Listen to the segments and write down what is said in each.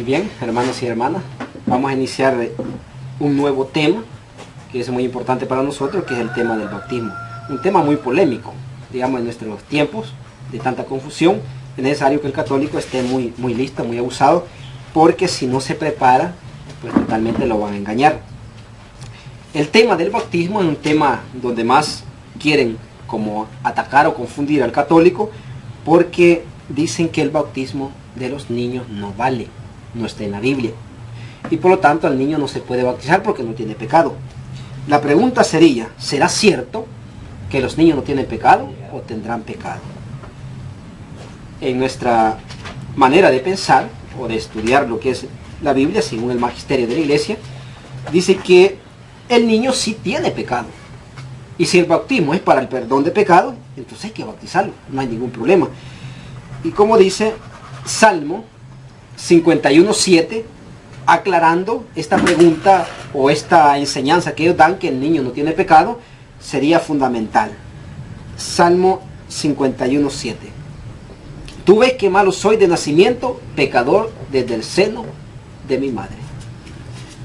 Muy bien, hermanos y hermanas, vamos a iniciar un nuevo tema que es muy importante para nosotros, que es el tema del bautismo. Un tema muy polémico, digamos, en nuestros tiempos de tanta confusión. Es necesario que el católico esté muy listo, muy abusado, porque si no se prepara, pues totalmente lo van a engañar. El tema del bautismo es un tema donde más quieren como atacar o confundir al católico, porque dicen que el bautismo de los niños no vale, no está en la Biblia, y por lo tanto al niño no se puede bautizar porque no tiene pecado. La pregunta sería, ¿será cierto que los niños no tienen pecado o tendrán pecado? En nuestra manera de pensar o de estudiar lo que es la Biblia, según el magisterio de la Iglesia, dice que el niño sí tiene pecado, y si el bautismo es para el perdón de pecado, entonces hay que bautizarlo, no hay ningún problema. Y como dice Salmo 51:7, aclarando esta pregunta o esta enseñanza que ellos dan, que el niño no tiene pecado, sería fundamental. Salmo 51:7. Tú ves que malo soy de nacimiento, pecador desde el seno de mi madre.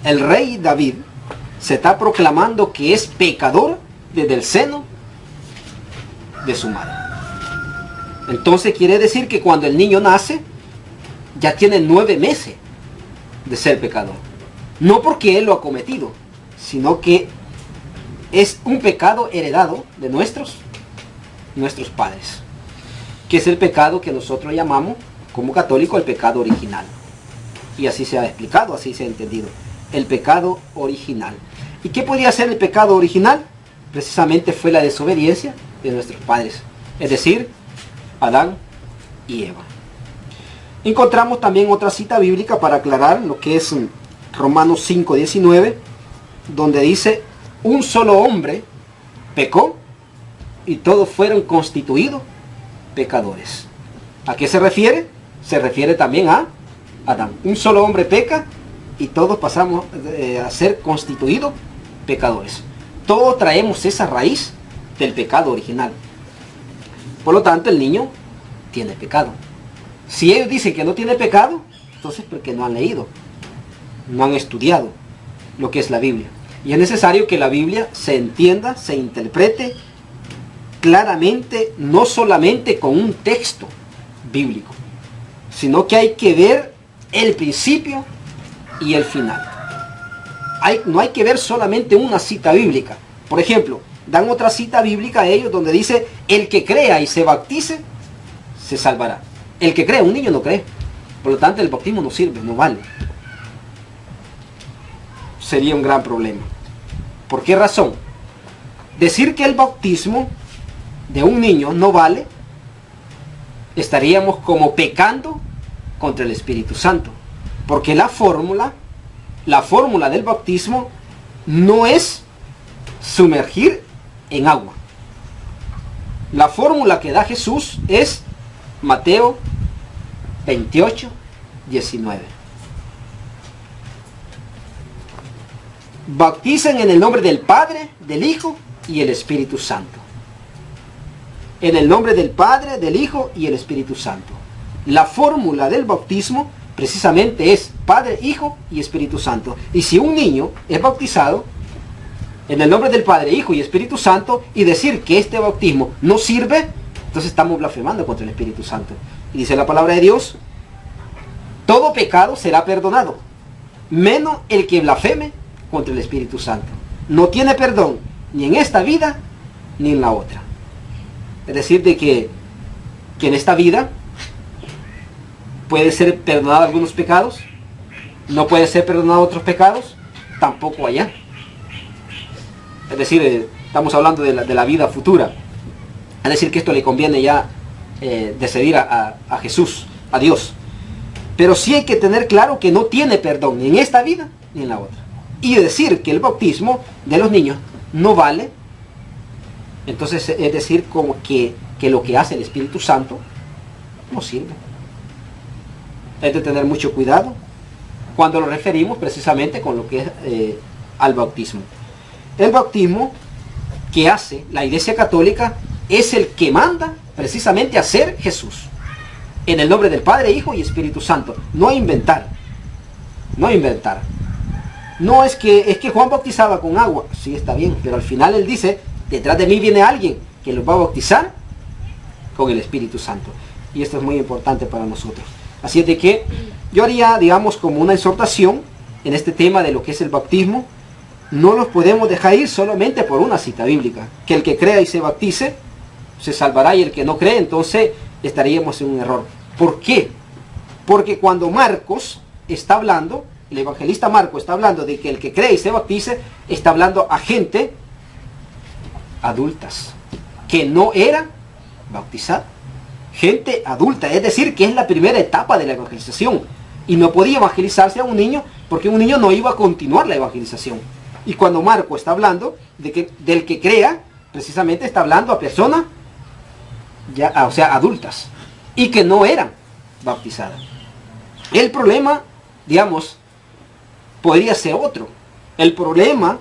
El rey David se está proclamando que es pecador desde el seno de su madre. Entonces quiere decir que cuando el niño nace, ya tiene 9 meses de ser pecador. No porque él lo ha cometido, sino que es un pecado heredado de nuestros padres, que es el pecado que nosotros llamamos como católicos el pecado original. Y así se ha explicado, así se ha entendido, el pecado original. ¿Y qué podía ser el pecado original? Precisamente fue la desobediencia de nuestros padres, es decir, Adán y Eva. Encontramos también otra cita bíblica para aclarar lo que es Romanos 5:19, donde dice, un solo hombre pecó y todos fueron constituidos pecadores. ¿A qué se refiere? Se refiere también a Adán. Un solo hombre peca y todos pasamos a ser constituidos pecadores. Todos traemos esa raíz del pecado original. Por lo tanto, el niño tiene pecado. Si ellos dicen que no tiene pecado, entonces porque no han leído, no han estudiado lo que es la Biblia. Y es necesario que la Biblia se entienda, se interprete claramente, no solamente con un texto bíblico, sino que hay que ver el principio y el final. No hay que ver solamente una cita bíblica. Por ejemplo, dan otra cita bíblica a ellos donde dice, el que crea y se bautice, se salvará. El que cree, un niño no cree. Por lo tanto, el bautismo no sirve, no vale. Sería un gran problema. ¿Por qué razón? Decir que el bautismo de un niño no vale, estaríamos como pecando contra el Espíritu Santo. Porque la fórmula del bautismo no es sumergir en agua. La fórmula que da Jesús es Mateo 28:19. Bauticen en el nombre del Padre, del Hijo y el Espíritu Santo. En el nombre del Padre, del Hijo y el Espíritu Santo. La fórmula del bautismo precisamente es Padre, Hijo y Espíritu Santo. Y si un niño es bautizado en el nombre del Padre, Hijo y Espíritu Santo, y decir que este bautismo no sirve, entonces estamos blasfemando contra el Espíritu Santo. Y dice la palabra de Dios, todo pecado será perdonado, menos el que blasfeme contra el Espíritu Santo. No tiene perdón ni en esta vida ni en la otra. Es decir, de que en esta vida puede ser perdonado algunos pecados, no puede ser perdonado otros pecados, tampoco allá. Es decir, estamos hablando de la vida futura. Es decir, que esto le conviene ya decidir a Jesús, a Dios. Pero sí hay que tener claro que no tiene perdón ni en esta vida ni en la otra. Y decir que el bautismo de los niños no vale, entonces es decir como que lo que hace el Espíritu Santo no sirve. Hay que tener mucho cuidado cuando lo referimos precisamente con lo que es al bautismo. El bautismo que hace la Iglesia Católica es el que manda precisamente a hacer Jesús. En el nombre del Padre, Hijo y Espíritu Santo. No a inventar. no inventar. No es que Juan bautizaba con agua, sí está bien, pero al final él dice, detrás de mí viene alguien que los va a bautizar con el Espíritu Santo. Y esto es muy importante para nosotros. Así es de que yo haría, digamos, como una exhortación en este tema de lo que es el bautismo. No los podemos dejar ir solamente por una cita bíblica. Que el que crea y se bautice, se salvará, y el que no cree, entonces estaríamos en un error. ¿Por qué? Porque cuando Marcos está hablando, el evangelista Marcos está hablando de que el que cree y se bautice, está hablando a gente adultas, que no era bautizada. Gente adulta, es decir, que es la primera etapa de la evangelización. Y no podía evangelizarse a un niño, porque un niño no iba a continuar la evangelización. Y cuando Marcos está hablando del que crea, precisamente está hablando a personas, o sea, adultas, y que no eran bautizadas. El problema, digamos, podría ser otro. El problema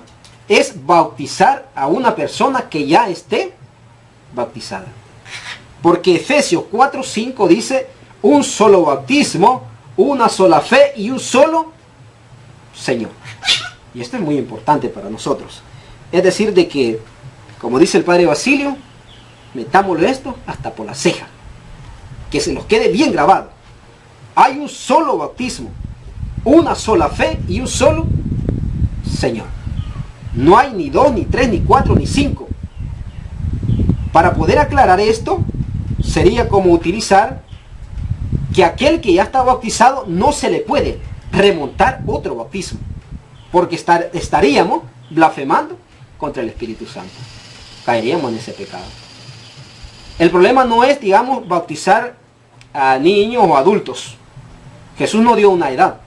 es bautizar a una persona que ya esté bautizada. Porque Efesios 4:5 dice, un solo bautismo, una sola fe y un solo Señor. Y esto es muy importante para nosotros. Es decir, de que, como dice el Padre Basilio, metámosle esto hasta por la ceja. Que se nos quede bien grabado. Hay un solo bautismo, una sola fe y un solo Señor. No hay ni 2, ni 3, ni 4, ni 5. Para poder aclarar esto, sería como utilizar que aquel que ya está bautizado no se le puede remontar otro bautismo, porque estaríamos blasfemando contra el Espíritu Santo. Caeríamos en ese pecado. El problema no es, digamos, bautizar a niños o adultos. Jesús no dio una edad.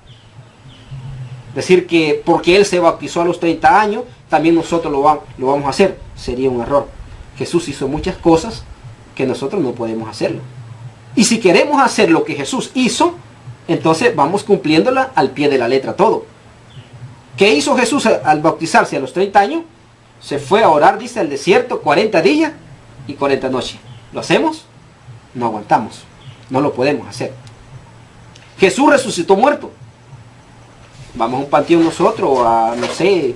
Decir que porque Él se bautizó a los 30 años, también nosotros lo vamos a hacer. Sería un error. Jesús hizo muchas cosas que nosotros no podemos hacerlo. Y si queremos hacer lo que Jesús hizo, entonces vamos cumpliéndola al pie de la letra todo. ¿Qué hizo Jesús al bautizarse a los 30 años? Se fue a orar, dice, al desierto 40 días y 40 noches. ¿Lo hacemos? No aguantamos. No lo podemos hacer. Jesús resucitó muerto. Vamos a un panteón nosotros, o a, no sé,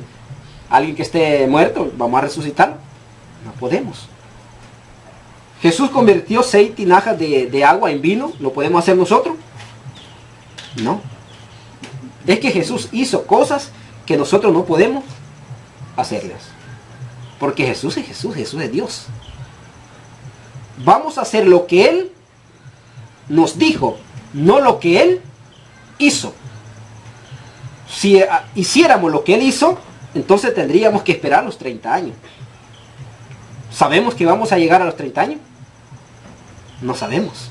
alguien que esté muerto, vamos a resucitarlo. No podemos. Jesús convirtió 6 tinajas de agua en vino. ¿Lo podemos hacer nosotros? No. Es que Jesús hizo cosas que nosotros no podemos hacerlas. Porque Jesús es Jesús, Jesús es Dios. Vamos a hacer lo que Él nos dijo, no lo que Él hizo. Si hiciéramos lo que Él hizo, entonces tendríamos que esperar los 30 años. ¿Sabemos que vamos a llegar a los 30 años? No sabemos.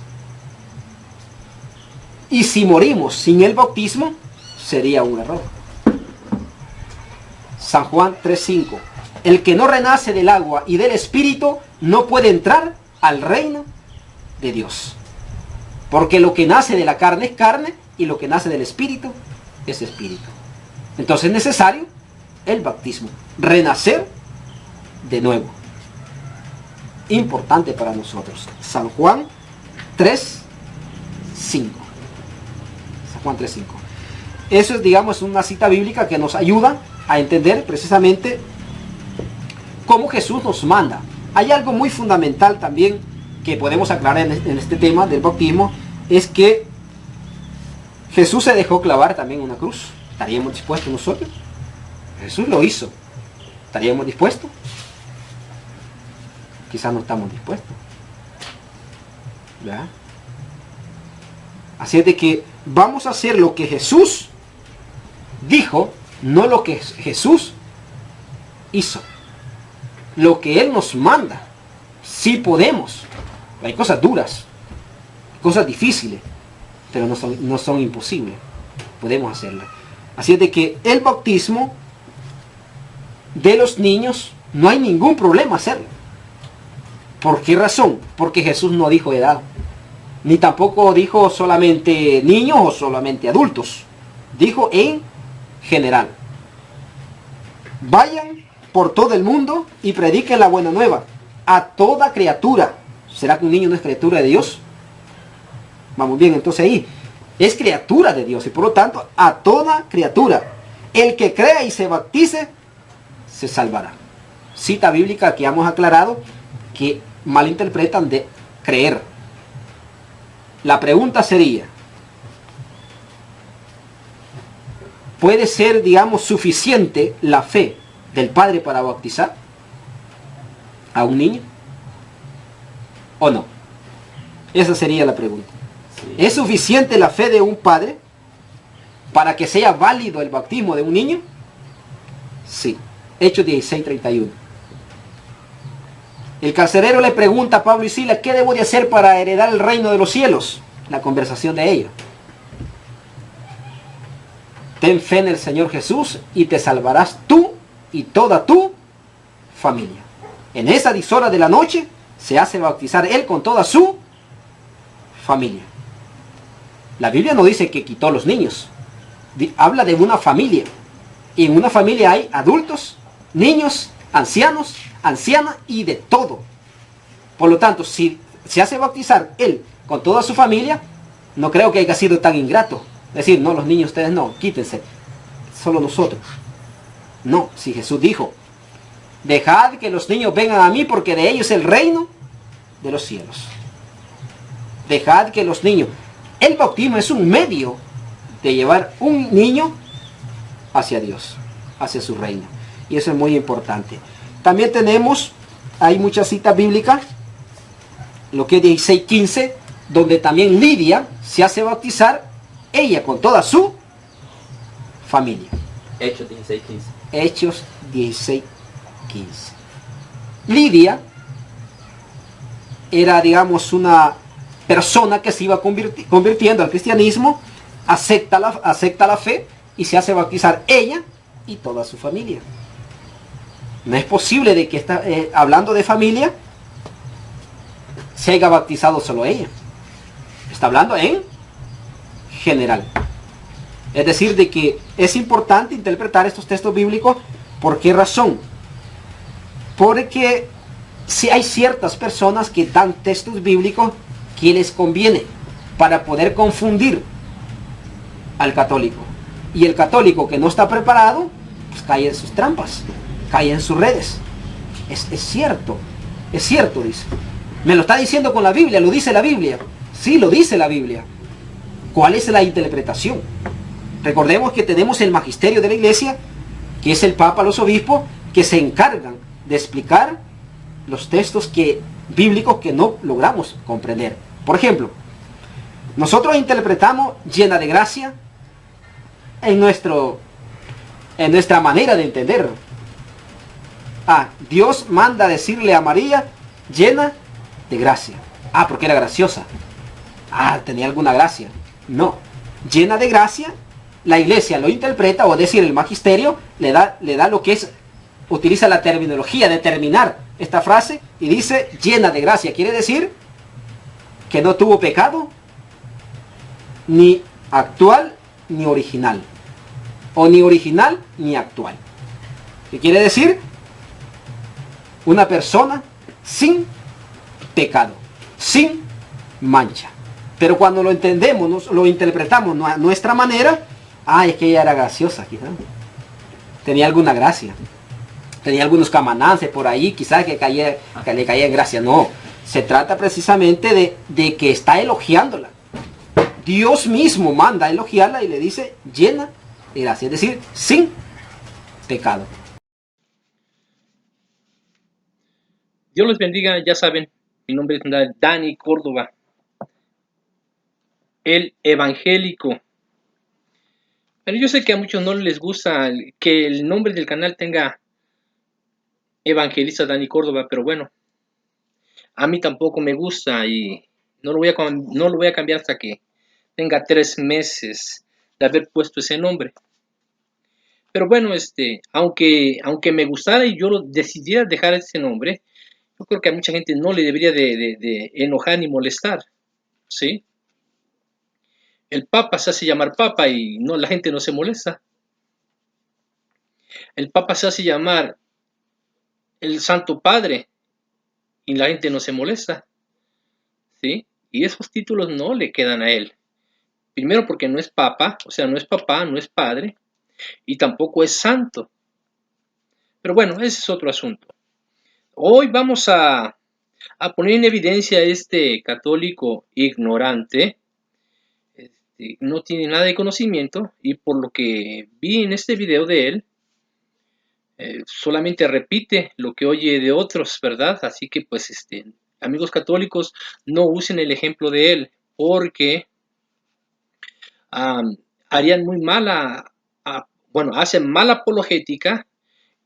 Y si morimos sin el bautismo, sería un error. San Juan 3:5. El que no renace del agua y del Espíritu no puede entrar al reino de Dios. Porque lo que nace de la carne es carne y lo que nace del Espíritu es Espíritu. Entonces es necesario el bautismo. Renacer de nuevo. Importante para nosotros. San Juan 3:5. San Juan 3:5. Eso es, digamos, una cita bíblica que nos ayuda a entender precisamente cómo Jesús nos manda. Hay algo muy fundamental también que podemos aclarar en este tema del bautismo, es que Jesús se dejó clavar también una cruz. ¿Estaríamos dispuestos nosotros? Jesús lo hizo. ¿Estaríamos dispuestos? Quizás no estamos dispuestos. ¿Ya? Así es de que vamos a hacer lo que Jesús dijo, no lo que Jesús hizo. Lo que Él nos manda. Sí podemos. Hay cosas duras, cosas difíciles, pero no son imposibles. Podemos hacerlas. Así es de que el bautismo de los niños no hay ningún problema hacerlo. ¿Por qué razón? Porque Jesús no dijo edad, ni tampoco dijo solamente niños o solamente adultos. Dijo en general. Vayan por todo el mundo y prediquen la buena nueva a toda criatura. ¿Será que un niño no es criatura de Dios? Vamos bien, entonces ahí Es criatura de Dios y por lo tanto a toda criatura. El que crea y se bautice, se salvará. Cita bíblica que hemos aclarado que malinterpretan de creer. La pregunta sería, ¿puede ser, digamos, suficiente la fe del padre para bautizar a un niño? ¿O no? Esa sería la pregunta. Sí. ¿Es suficiente la fe de un padre para que sea válido el bautismo de un niño? Sí. Hechos 16:31. El carcelero le pregunta a Pablo y Silas, ¿qué debo de hacer para heredar el reino de los cielos? La conversación de ellos. Ten fe en el Señor Jesús y te salvarás tú y toda tu familia. En esa 10 horas de la noche se hace bautizar él con toda su familia. La Biblia no dice que quitó los niños. Habla de una familia. Y en una familia hay adultos, niños, ancianos, ancianas y de todo. Por lo tanto, si se hace bautizar él con toda su familia, no creo que haya sido tan ingrato. Decir, no, los niños ustedes no, quítense. Solo nosotros. No, si Jesús dijo, dejad que los niños vengan a mí porque de ellos es el reino de los cielos. Dejad que los niños... El bautismo es un medio de llevar un niño hacia Dios, hacia su reino. Y eso es muy importante. También tenemos, hay muchas citas bíblicas, lo que es 16:15, donde también Lidia se hace bautizar, ella con toda su familia. Hechos 16:15. Hechos 16:15. Lidia era, digamos, una persona que se iba convirtiendo al cristianismo, acepta la fe y se hace bautizar ella y toda su familia. No es posible de que está hablando de familia se haya bautizado solo ella. Está hablando en general. Es decir, de que es importante interpretar estos textos bíblicos. ¿Por qué razón? Porque si hay ciertas personas que dan textos bíblicos que les conviene para poder confundir al católico. Y el católico que no está preparado, pues cae en sus trampas, cae en sus redes. Es cierto, dice. Me lo está diciendo con la Biblia, lo dice la Biblia. Sí, lo dice la Biblia. ¿Cuál es la interpretación? Recordemos que tenemos el magisterio de la iglesia, que es el Papa, los obispos, que se encargan de explicar los textos bíblicos que no logramos comprender. Por ejemplo, nosotros interpretamos llena de gracia en nuestra manera de entender. Dios manda decirle a María llena de gracia. Porque era graciosa. Tenía alguna gracia. No, llena de gracia, la iglesia lo interpreta, o decir el magisterio le da lo que es, utiliza la terminología de terminar esta frase y dice llena de gracia. Quiere decir que no tuvo pecado, ni actual ni original, o ni original ni actual. ¿Qué quiere decir? Una persona sin pecado, sin mancha. Pero cuando lo entendemos, lo interpretamos a nuestra manera, es que ella era graciosa, quizás. Tenía alguna gracia. Tenía algunos camanances por ahí, quizás que le caía en gracia. No, se trata precisamente de que está elogiándola. Dios mismo manda a elogiarla y le dice llena de gracia, es decir, sin pecado. Dios los bendiga, ya saben, mi nombre es Dani Córdoba, el evangélico. Pero yo sé que a muchos no les gusta que el nombre del canal tenga Evangelista Dani Córdoba, pero bueno, a mí tampoco me gusta y no lo voy a cambiar hasta que tenga 3 meses de haber puesto ese nombre. Pero bueno, aunque me gustara y yo decidiera dejar ese nombre, yo creo que a mucha gente no le debería de enojar ni molestar, ¿sí? El Papa se hace llamar Papa y no, la gente no se molesta. El Papa se hace llamar el Santo Padre y la gente no se molesta, ¿sí? Y esos títulos no le quedan a él. Primero porque no es papa, o sea, no es papá, no es padre, y tampoco es santo. Pero bueno, ese es otro asunto. Hoy vamos a poner en evidencia a este católico ignorante, no tiene nada de conocimiento, y por lo que vi en este video de él, solamente repite lo que oye de otros, ¿verdad? Así que pues, amigos católicos, no usen el ejemplo de él, porque harían muy mala, bueno, hacen mala apologética,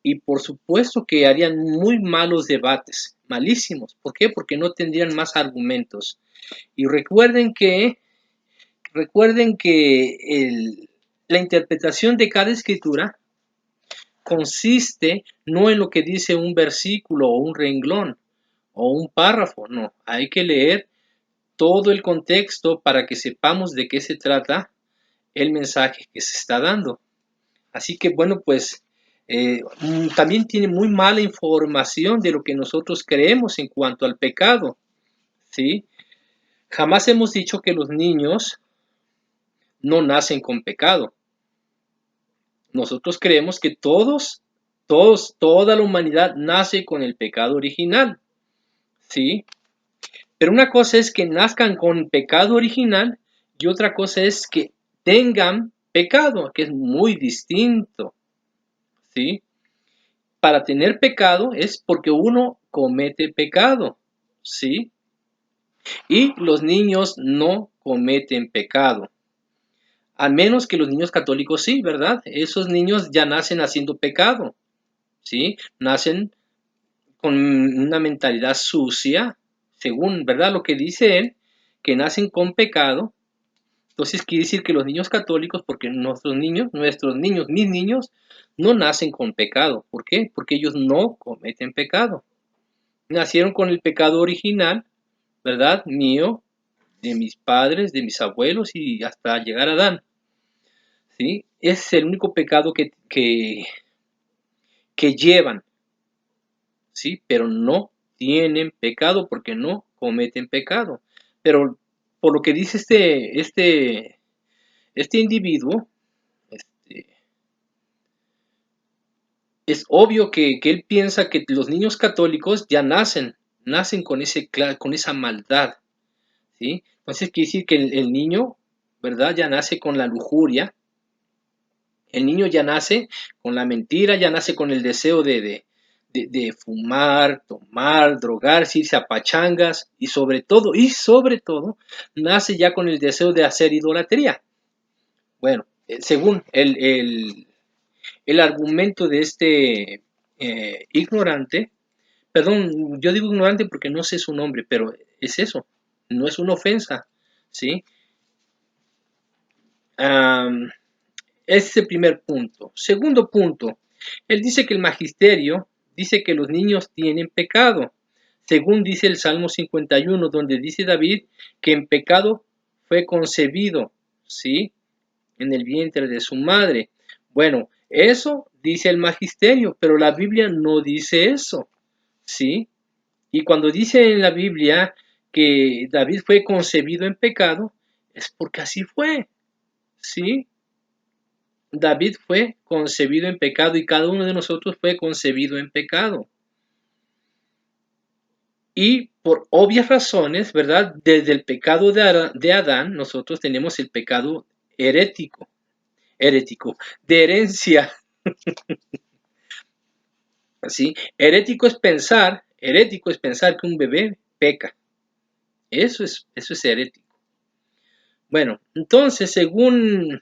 y por supuesto que harían muy malos debates, malísimos. ¿Por qué? Porque no tendrían más argumentos. Y recuerden que la interpretación de cada escritura consiste no en lo que dice un versículo o un renglón o un párrafo, no, hay que leer todo el contexto para que sepamos de qué se trata el mensaje que se está dando. Así que bueno, pues también tiene muy mala información de lo que nosotros creemos en cuanto al pecado, ¿sí? Jamás hemos dicho que los niños no nacen con pecado. Nosotros creemos que toda la humanidad nace con el pecado original, ¿sí? Pero una cosa es que nazcan con pecado original y otra cosa es que tengan pecado, que es muy distinto, ¿sí? Para tener pecado es porque uno comete pecado, ¿sí? Y los niños no cometen pecado. Al menos que los niños católicos sí, ¿verdad? Esos niños ya nacen haciendo pecado, ¿sí? Nacen con una mentalidad sucia, según, ¿verdad? Lo que dice él, que nacen con pecado. Entonces quiere decir que los niños católicos, porque nuestros niños, mis niños, no nacen con pecado. ¿Por qué? Porque ellos no cometen pecado. Nacieron con el pecado original, ¿verdad? Mío, de mis padres, de mis abuelos y hasta llegar a Adán. ¿Sí? Es el único pecado que llevan, ¿sí? Pero no tienen pecado porque no cometen pecado. Pero por lo que dice este individuo, este, es obvio que él piensa que los niños católicos ya nacen con esa maldad, ¿sí? Entonces quiere decir que el niño, ¿verdad? Ya nace con la lujuria, el niño ya nace con la mentira, ya nace con el deseo de fumar, tomar, drogarse, irse a pachangas y sobre todo, nace ya con el deseo de hacer idolatría. Bueno, según el argumento de este ignorante, perdón, yo digo ignorante porque no sé su nombre, pero es eso, no es una ofensa, ¿sí? Ese es el primer punto. Segundo punto, él dice que el magisterio dice que los niños tienen pecado, según dice el Salmo 51, donde dice David que en pecado fue concebido, ¿sí? En el vientre de su madre. Bueno, eso dice el magisterio, pero la Biblia no dice eso, ¿sí? Y cuando dice en la Biblia que David fue concebido en pecado, es porque así fue, ¿sí? David fue concebido en pecado y cada uno de nosotros fue concebido en pecado. Y por obvias razones, ¿verdad? Desde el pecado de Adán, nosotros tenemos el pecado herético, de herencia. ¿Sí? Herético es pensar que un bebé peca. Eso es herético. Bueno, entonces, según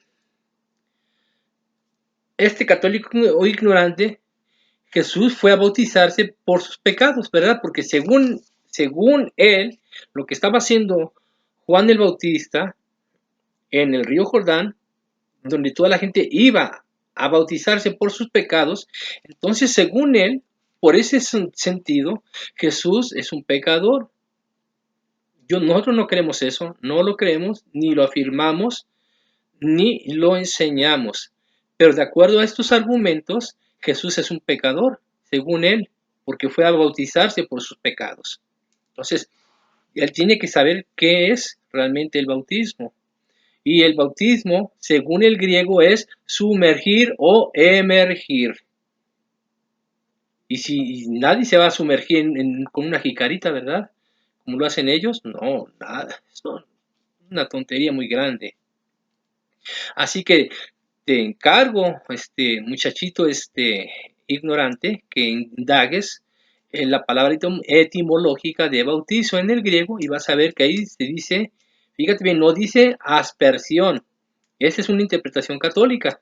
este católico o ignorante, Jesús fue a bautizarse por sus pecados, ¿verdad? Porque según él, lo que estaba haciendo Juan el Bautista en el río Jordán, donde toda la gente iba a bautizarse por sus pecados, entonces según él, por ese sentido, Jesús es un pecador. Nosotros no creemos eso, no lo creemos, ni lo afirmamos, ni lo enseñamos. Pero de acuerdo a estos argumentos, Jesús es un pecador, según él, porque fue a bautizarse por sus pecados. Entonces, él tiene que saber qué es realmente el bautismo. Y el bautismo, según el griego, es sumergir o emergir. Y si nadie se va a sumergir con una jicarita, ¿verdad? Como lo hacen ellos, no, nada. Esto es una tontería muy grande. Así que te encargo, muchachito, ignorante, que indagues en la palabra etimológica de bautizo en el griego y vas a ver que ahí se dice, fíjate bien, no dice aspersión. Esa es una interpretación católica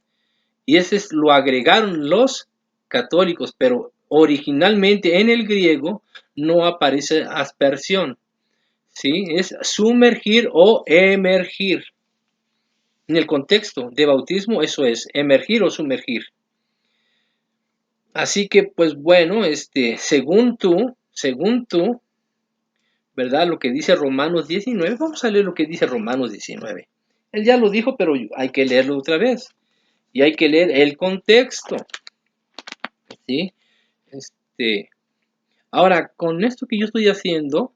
y ese lo agregaron los católicos, pero originalmente en el griego no aparece aspersión, ¿sí? Es sumergir o emergir. En el contexto de bautismo, eso es, emergir o sumergir. Así que, pues bueno, según tú, ¿verdad? Lo que dice Romanos 19, vamos a leer lo que dice Romanos 19. Él ya lo dijo, pero hay que leerlo otra vez. Y hay que leer el contexto, ¿sí? Ahora, con esto que yo estoy haciendo,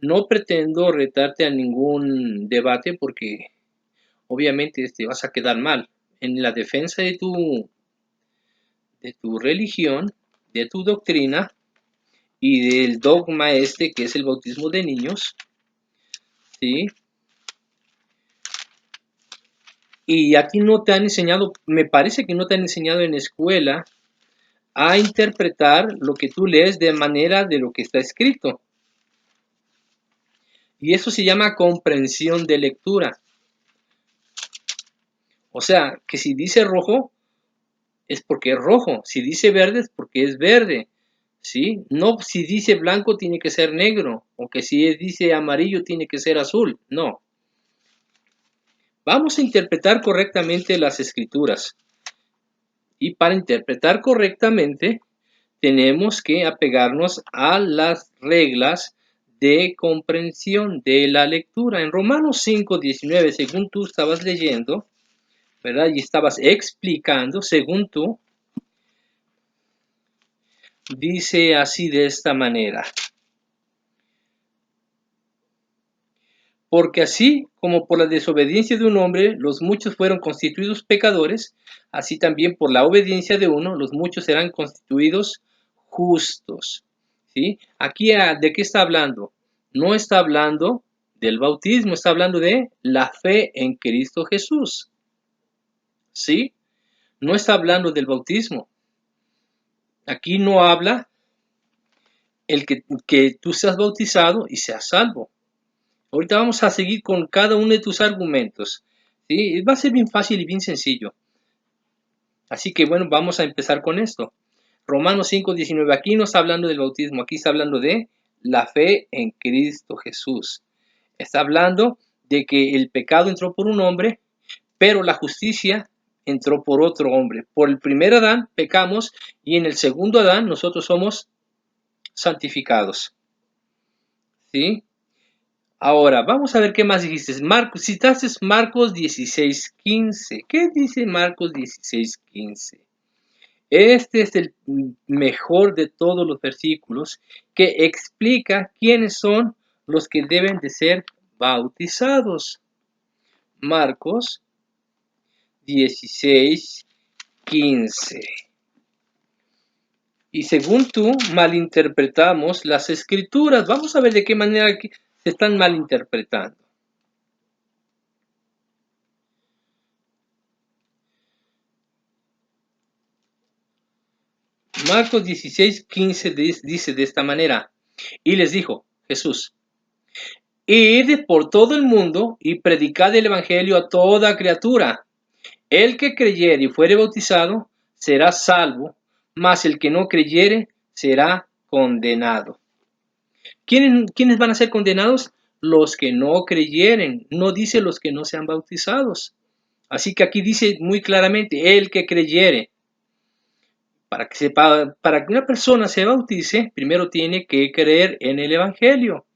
no pretendo retarte a ningún debate porque obviamente vas a quedar mal. En la defensa de tu religión, de tu doctrina y del dogma que es el bautismo de niños, ¿sí? Y aquí no te han enseñado, me parece que no te han enseñado en escuela a interpretar lo que tú lees de manera de lo que está escrito. Y eso se llama comprensión de lectura. O sea, que si dice rojo, es porque es rojo. Si dice verde, es porque es verde. ¿Sí? No, si dice blanco, tiene que ser negro. O que si dice amarillo, tiene que ser azul. No. Vamos a interpretar correctamente las escrituras. Y para interpretar correctamente, tenemos que apegarnos a las reglas de comprensión de la lectura. En Romanos 5:19, según tú estabas leyendo, ¿verdad? Y estabas explicando, según tú, dice así de esta manera. Porque así como por la desobediencia de un hombre los muchos fueron constituidos pecadores, así también por la obediencia de uno los muchos serán constituidos justos. ¿Sí? Aquí, ¿de qué está hablando? No está hablando del bautismo, está hablando de la fe en Cristo Jesús. ¿Sí? No está hablando del bautismo. Aquí no habla el que tú seas bautizado y seas salvo. Ahorita vamos a seguir con cada uno de tus argumentos. ¿Sí? Va a ser bien fácil y bien sencillo. Así que bueno, vamos a empezar con esto. Romanos 5:19. Aquí no está hablando del bautismo, aquí está hablando de la fe en Cristo Jesús. Está hablando de que el pecado entró por un hombre, pero la justicia entró por otro hombre. Por el primer Adán pecamos y en el segundo Adán nosotros somos santificados. ¿Sí? Ahora, vamos a ver qué más dijiste. Citaste Marcos 16:15. ¿Qué dice Marcos 16:15? Este es el mejor de todos los versículos que explica quiénes son los que deben de ser bautizados. Marcos 16:15. Y según tú, malinterpretamos las escrituras. Vamos a ver de qué manera se están malinterpretando. Marcos 16:15 dice de esta manera, y les dijo Jesús, id por todo el mundo y predicad el evangelio a toda criatura. El que creyere y fuere bautizado será salvo, mas el que no creyere será condenado. ¿Quiénes van a ser condenados? Los que no creyeren, no dice los que no sean bautizados. Así que aquí dice muy claramente, el que creyere. Para que una persona se bautice, primero tiene que creer en el Evangelio.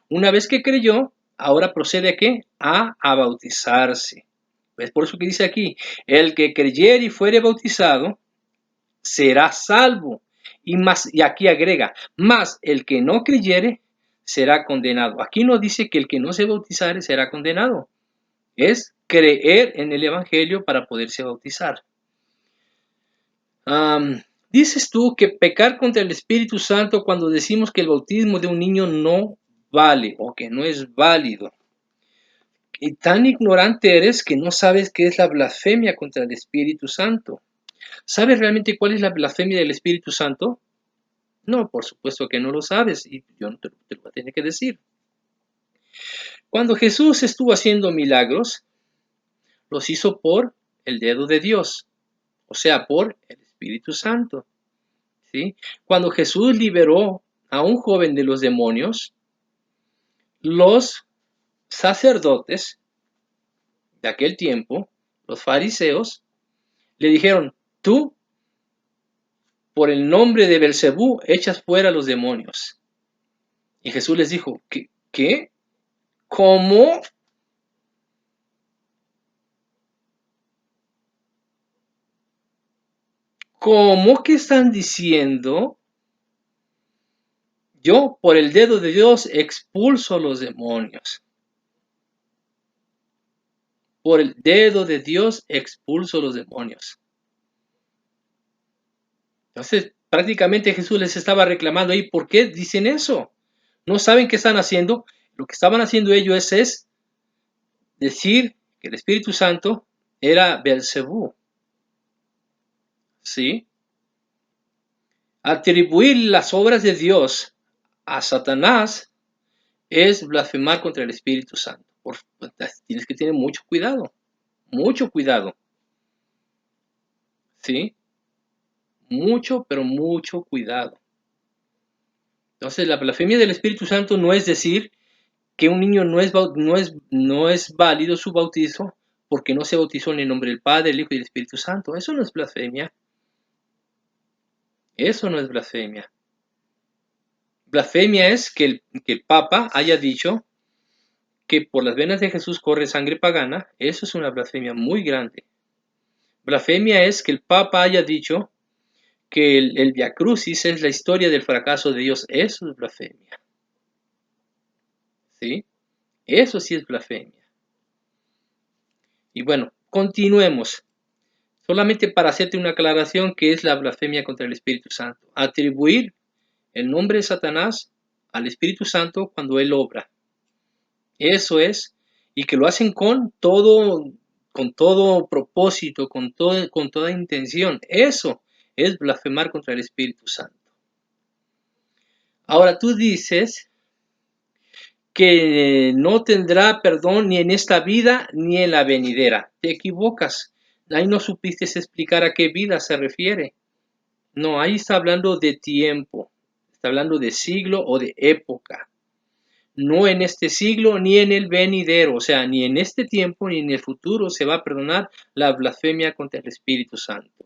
Una vez que creyó, ahora procede ¿a qué? A bautizarse. Es por eso que dice aquí, el que creyere y fuere bautizado será salvo. Y aquí agrega, más el que no creyere será condenado. Aquí no dice que el que no se bautizare será condenado. Es creer en el Evangelio para poderse bautizar. Dices tú que pecar contra el Espíritu Santo cuando decimos que el bautismo de un niño no vale o que no es válido. Y tan ignorante eres que no sabes qué es la blasfemia contra el Espíritu Santo. ¿Sabes realmente cuál es la blasfemia del Espíritu Santo? No, por supuesto que no lo sabes y yo no te lo voy a tener que decir. Cuando Jesús estuvo haciendo milagros, los hizo por el dedo de Dios, o sea, por el Espíritu Santo. ¿Sí? Cuando Jesús liberó a un joven de los demonios, los sacerdotes de aquel tiempo, los fariseos, le dijeron, tú, por el nombre de Belcebú, echas fuera a los demonios. Y Jesús les dijo, ¿qué? ¿Cómo? ¿Cómo que están diciendo? Yo, por el dedo de Dios, expulso a los demonios. Por el dedo de Dios, expulso a los demonios. Entonces, prácticamente Jesús les estaba reclamando ahí, ¿por qué dicen eso? ¿No saben qué están haciendo? Lo que estaban haciendo ellos es decir que el Espíritu Santo era Belcebú. ¿Sí? Atribuir las obras de Dios a Satanás es blasfemar contra el Espíritu Santo. Tienes que tener mucho cuidado. Mucho cuidado. ¿Sí? Mucho, pero mucho cuidado. Entonces, la blasfemia del Espíritu Santo no es decir que un niño no es válido su bautizo porque no se bautizó en el nombre del Padre, el Hijo y el Espíritu Santo. Eso no es blasfemia. Eso no es blasfemia. Blasfemia es que el Papa haya dicho que por las venas de Jesús corre sangre pagana. Eso es una blasfemia muy grande. Blasfemia es que el Papa haya dicho que el Via Crucis es la historia del fracaso de Dios. Eso es blasfemia. ¿Sí? Eso sí es blasfemia. Y bueno, continuemos. Solamente para hacerte una aclaración que es la blasfemia contra el Espíritu Santo. Atribuir el nombre de Satanás al Espíritu Santo cuando Él obra. Eso es. Y que lo hacen con todo propósito, con toda intención. Eso es blasfemar contra el Espíritu Santo. Ahora tú dices que no tendrá perdón ni en esta vida ni en la venidera. Te equivocas. Ahí no supiste explicar a qué vida se refiere. No, ahí está hablando de tiempo. Está hablando de siglo o de época. No en este siglo ni en el venidero. O sea, ni en este tiempo ni en el futuro se va a perdonar la blasfemia contra el Espíritu Santo.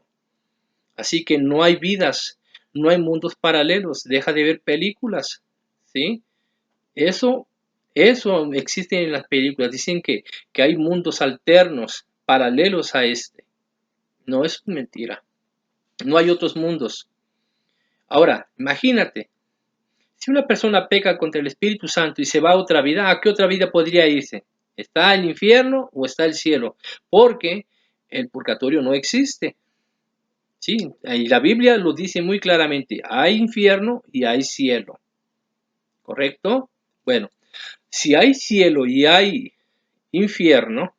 Así que no hay vidas, no hay mundos paralelos. Deja de ver películas. ¿Sí? Eso existe en las películas. Dicen que hay mundos alternos, paralelos a este. No, es mentira. No hay otros mundos. Ahora, imagínate, si una persona peca contra el Espíritu Santo y se va a otra vida, ¿a qué otra vida podría irse? ¿Está el infierno o está el cielo? Porque el purgatorio no existe. Sí, y la Biblia lo dice muy claramente, hay infierno y hay cielo. ¿Correcto? Bueno, si hay cielo y hay infierno,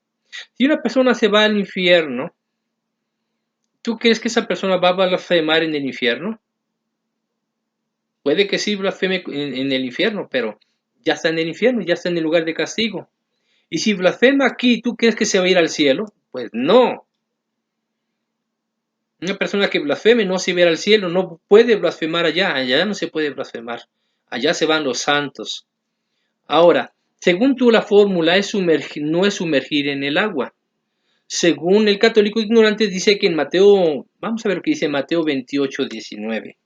si una persona se va al infierno, ¿tú crees que esa persona va a blasfemar en el infierno? Puede que sí blasfeme en el infierno, pero ya está en el infierno, ya está en el lugar de castigo. Y si blasfema aquí, ¿tú crees que se va a ir al cielo? Pues no. Una persona que blasfeme no se va a ir al cielo, no puede blasfemar allá no se puede blasfemar. Allá se van los santos. Ahora, según tú la fórmula no es sumergir en el agua. Según el católico ignorante dice que en Mateo, vamos a ver lo que dice Mateo 28, 19.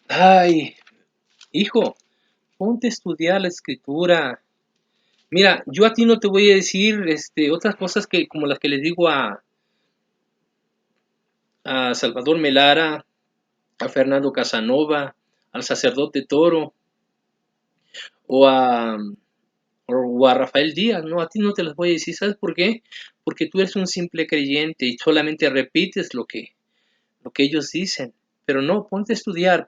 Ay, hijo, ponte a estudiar la escritura. Mira, yo a ti no te voy a decir otras cosas que como las que les digo a Salvador Melara, a Fernando Casanova, al sacerdote Toro o o a Rafael Díaz, no, a ti no te las voy a decir, ¿sabes por qué? Porque tú eres un simple creyente y solamente repites lo que ellos dicen. Pero no, ponte a estudiar,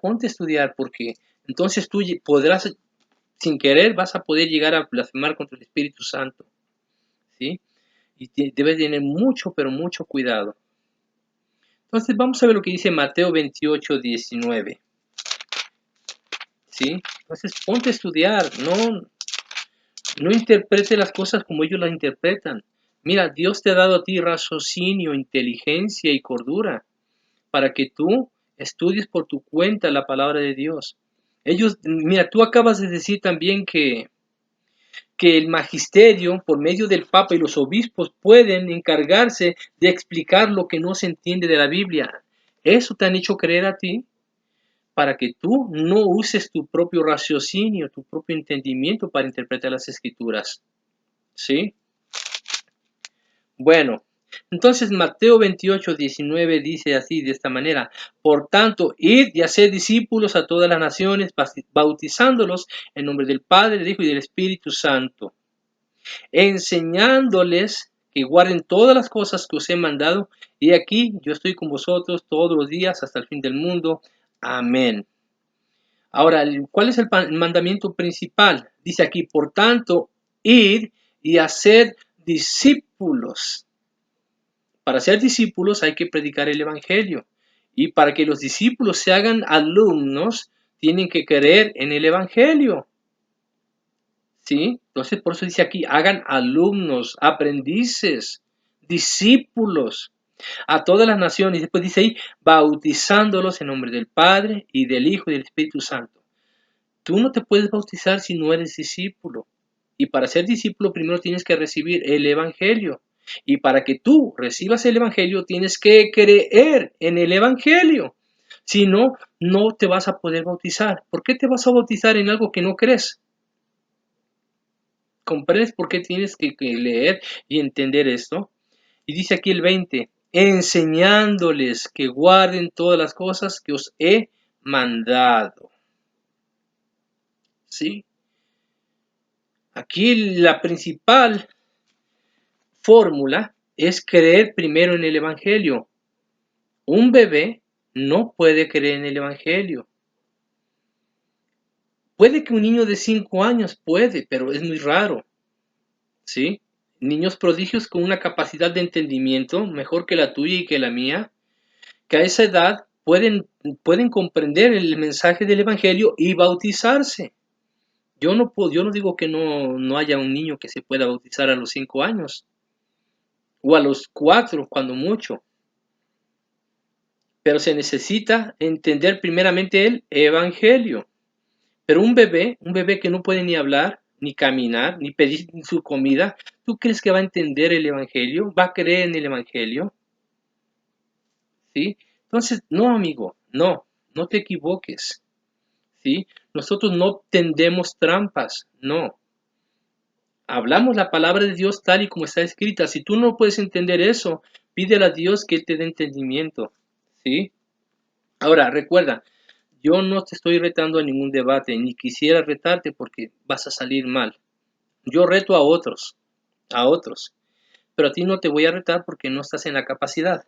porque entonces tú podrás, sin querer, vas a poder llegar a blasfemar contra el Espíritu Santo, ¿sí? Y debes tener mucho, pero mucho cuidado. Entonces vamos a ver lo que dice Mateo 28:19, ¿sí? Entonces ponte a estudiar, no interprete las cosas como ellos las interpretan. Mira, Dios te ha dado a ti raciocinio, inteligencia y cordura para que tú estudies por tu cuenta la palabra de Dios. Mira, tú acabas de decir también que el magisterio, por medio del Papa y los obispos, pueden encargarse de explicar lo que no se entiende de la Biblia. Eso te han hecho creer a ti para que tú no uses tu propio raciocinio, tu propio entendimiento para interpretar las escrituras. ¿Sí? Bueno, entonces Mateo 28:19 dice así, de esta manera: por tanto, id y haced discípulos a todas las naciones, bautizándolos en nombre del Padre, del Hijo y del Espíritu Santo, enseñándoles que guarden todas las cosas que os he mandado, y aquí yo estoy con vosotros todos los días hasta el fin del mundo. Amén. Ahora, ¿cuál es el mandamiento principal? Dice aquí, por tanto, id y haced discípulos. Para ser discípulos hay que predicar el Evangelio. Y para que los discípulos se hagan alumnos, tienen que creer en el Evangelio. ¿Sí? Entonces, por eso dice aquí, hagan alumnos, aprendices, discípulos a todas las naciones. Después dice ahí, bautizándolos en nombre del Padre y del Hijo y del Espíritu Santo. Tú no te puedes bautizar si no eres discípulo. Y para ser discípulo primero tienes que recibir el Evangelio. Y para que tú recibas el Evangelio tienes que creer en el Evangelio. Si no, no te vas a poder bautizar. ¿Por qué te vas a bautizar en algo que no crees? ¿Comprendes por qué tienes que leer y entender esto? Y dice aquí el 20, enseñándoles que guarden todas las cosas que os he mandado. ¿Sí? Aquí la principal fórmula es creer primero en el Evangelio. Un bebé no puede creer en el Evangelio. Puede que un niño de 5 años puede, pero es muy raro. ¿Sí? Niños prodigios con una capacidad de entendimiento mejor que la tuya y que la mía, que a esa edad pueden comprender el mensaje del Evangelio y bautizarse. Yo no digo que no haya un niño que se pueda bautizar a los 5 años o a los 4 cuando mucho. Pero se necesita entender primeramente el Evangelio. Pero un bebé que no puede ni hablar, ni caminar, ni pedir su comida, ¿tú crees que va a entender el Evangelio? ¿Va a creer en el Evangelio? ¿Sí? Entonces, no, amigo, no te equivoques. ¿Sí? Nosotros no tendemos trampas, no. Hablamos la palabra de Dios tal y como está escrita. Si tú no puedes entender eso, pídele a Dios que Él te dé entendimiento. ¿Sí? Ahora, recuerda, yo no te estoy retando a ningún debate, ni quisiera retarte porque vas a salir mal. Yo reto a otros, pero a ti no te voy a retar porque no estás en la capacidad.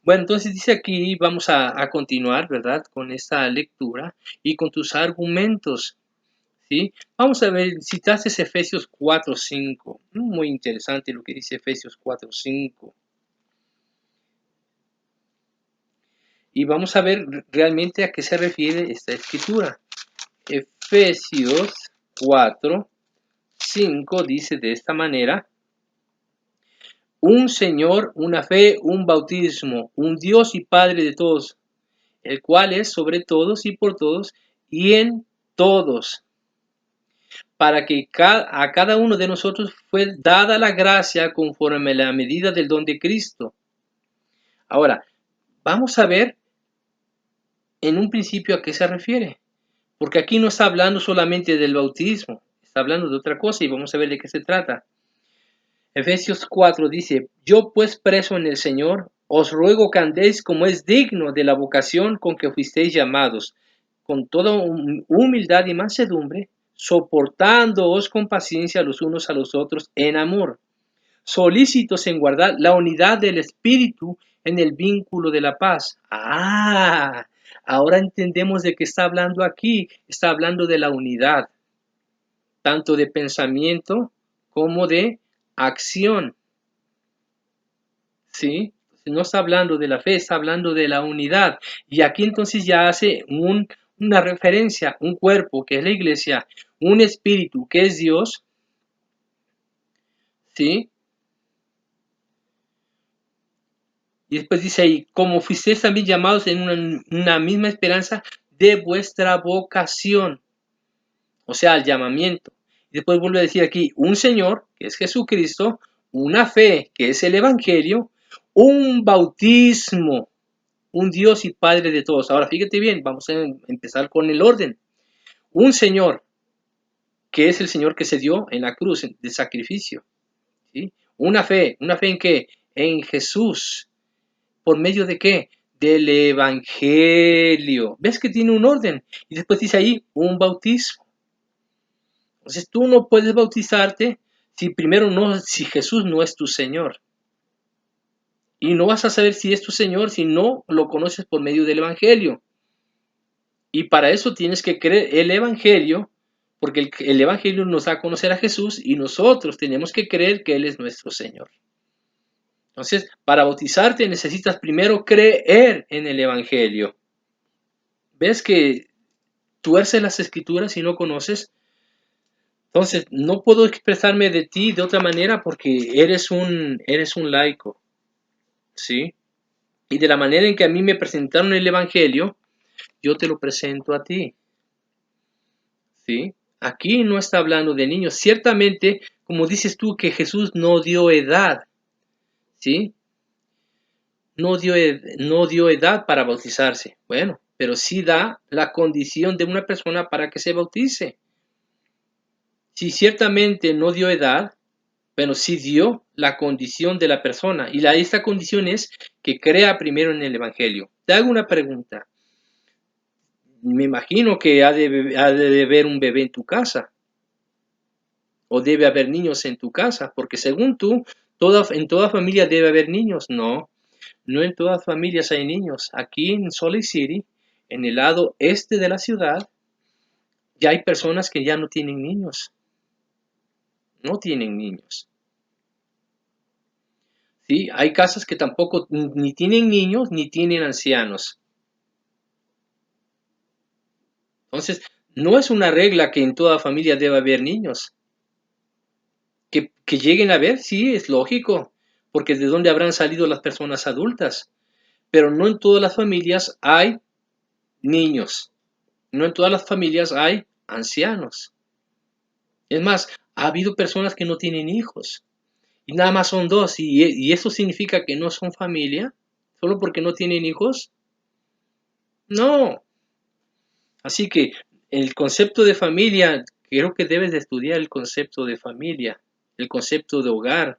Bueno, entonces dice aquí, vamos a continuar, ¿verdad? Con esta lectura y con tus argumentos, ¿sí? Vamos a ver, citaste Efesios 4:5. Muy interesante lo que dice Efesios 4:5. Y vamos a ver realmente a qué se refiere esta escritura. Efesios 4:5 dice de esta manera: un Señor, una fe, un bautismo, un Dios y Padre de todos, el cual es sobre todos y por todos y en todos, para que a cada uno de nosotros fue dada la gracia conforme a la medida del don de Cristo. Ahora, vamos a ver en un principio a qué se refiere, porque aquí no está hablando solamente del bautismo, está hablando de otra cosa y vamos a ver de qué se trata. Efesios 4 dice: yo pues preso en el Señor, os ruego que andéis como es digno de la vocación con que fuisteis llamados, con toda humildad y mansedumbre, soportándoos con paciencia los unos a los otros en amor, solícitos en guardar la unidad del espíritu en el vínculo de la paz. Ah, ahora entendemos de qué está hablando aquí. Está hablando de la unidad, tanto de pensamiento como de acción. ¿Sí? No está hablando de la fe, está hablando de la unidad. Y aquí entonces ya hace una referencia, un cuerpo que es la iglesia, un espíritu que es Dios, ¿sí? Y después dice ahí, como fuisteis también llamados en una misma esperanza de vuestra vocación, o sea, el llamamiento. Y después vuelve a decir aquí, un Señor, que es Jesucristo, una fe, que es el Evangelio, un bautismo, un Dios y Padre de todos. Ahora fíjate bien, vamos a empezar con el orden. Un Señor, que es el Señor que se dio en la cruz de sacrificio. ¿Sí? Una fe ¿en qué? En Jesús. ¿Por medio de qué? Del Evangelio. ¿Ves que tiene un orden? Y después dice ahí, un bautismo. Entonces tú no puedes bautizarte si Jesús no es tu Señor. Y no vas a saber si es tu Señor si no lo conoces por medio del Evangelio. Y para eso tienes que creer el Evangelio, porque el Evangelio nos da a conocer a Jesús y nosotros tenemos que creer que Él es nuestro Señor. Entonces, para bautizarte necesitas primero creer en el Evangelio. ¿Ves que tuerces las Escrituras y no conoces? Entonces, no puedo expresarme de ti de otra manera porque eres un laico, ¿sí? Y de la manera en que a mí me presentaron el Evangelio, yo te lo presento a ti, ¿sí? Aquí no está hablando de niños. Ciertamente, como dices tú, que Jesús no dio edad, ¿sí? No dio edad para bautizarse. Bueno, pero sí da la condición de una persona para que se bautice. Si ciertamente no dio edad, bueno, sí dio la condición de la persona. Y esta condición es que crea primero en el Evangelio. Te hago una pregunta. Me imagino que ha de haber un bebé en tu casa. O debe haber niños en tu casa. Porque según tú, en toda familia debe haber niños. No, no en todas familias hay niños. Aquí en Salt Lake City, en el lado este de la ciudad, ya hay personas que ya no tienen niños. No tienen niños. ¿Sí? Hay casas que tampoco ni tienen niños ni tienen ancianos. Entonces, no es una regla que en toda familia deba haber niños. Que lleguen a ver, sí, es lógico, porque de dónde habrán salido las personas adultas. Pero no en todas las familias hay niños. No en todas las familias hay ancianos. Es más, ha habido personas que no tienen hijos. Y nada más son dos. ¿Y eso significa que no son familia? ¿Solo porque no tienen hijos? No. Así que el concepto de familia, creo que debes de estudiar el concepto de familia, el concepto de hogar,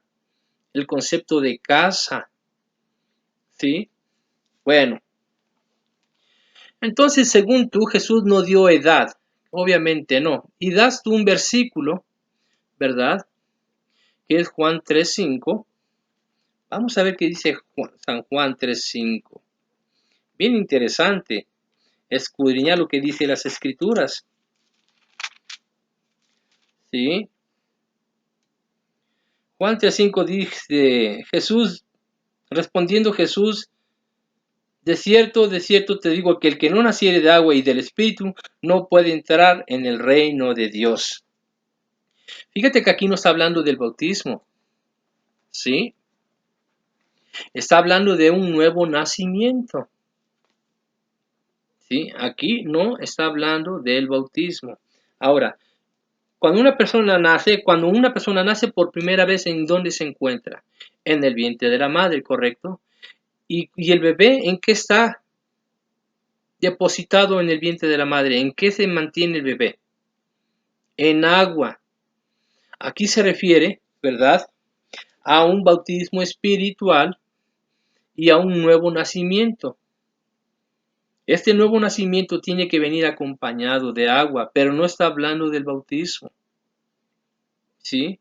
el concepto de casa. ¿Sí? Bueno, entonces según tú, Jesús no dio edad. Obviamente no. Y das tú un versículo, ¿verdad? Que es Juan 3:5. Vamos a ver qué dice San Juan 3:5. Bien interesante escudriñar lo que dice las Escrituras. ¿Sí? Juan 3:5 dice, respondiendo Jesús, de cierto te digo que el que no naciere de agua y del Espíritu no puede entrar en el reino de Dios. Fíjate que aquí no está hablando del bautismo, ¿sí? Está hablando de un nuevo nacimiento, ¿sí? Aquí no está hablando del bautismo. Ahora, cuando una persona nace por primera vez, ¿en dónde se encuentra? En el vientre de la madre, ¿correcto? ¿Y el bebé en qué está depositado en el vientre de la madre? ¿En qué se mantiene el bebé? En agua. Aquí se refiere, ¿verdad?, a un bautismo espiritual y a un nuevo nacimiento. Este nuevo nacimiento tiene que venir acompañado de agua, pero no está hablando del bautismo, ¿sí?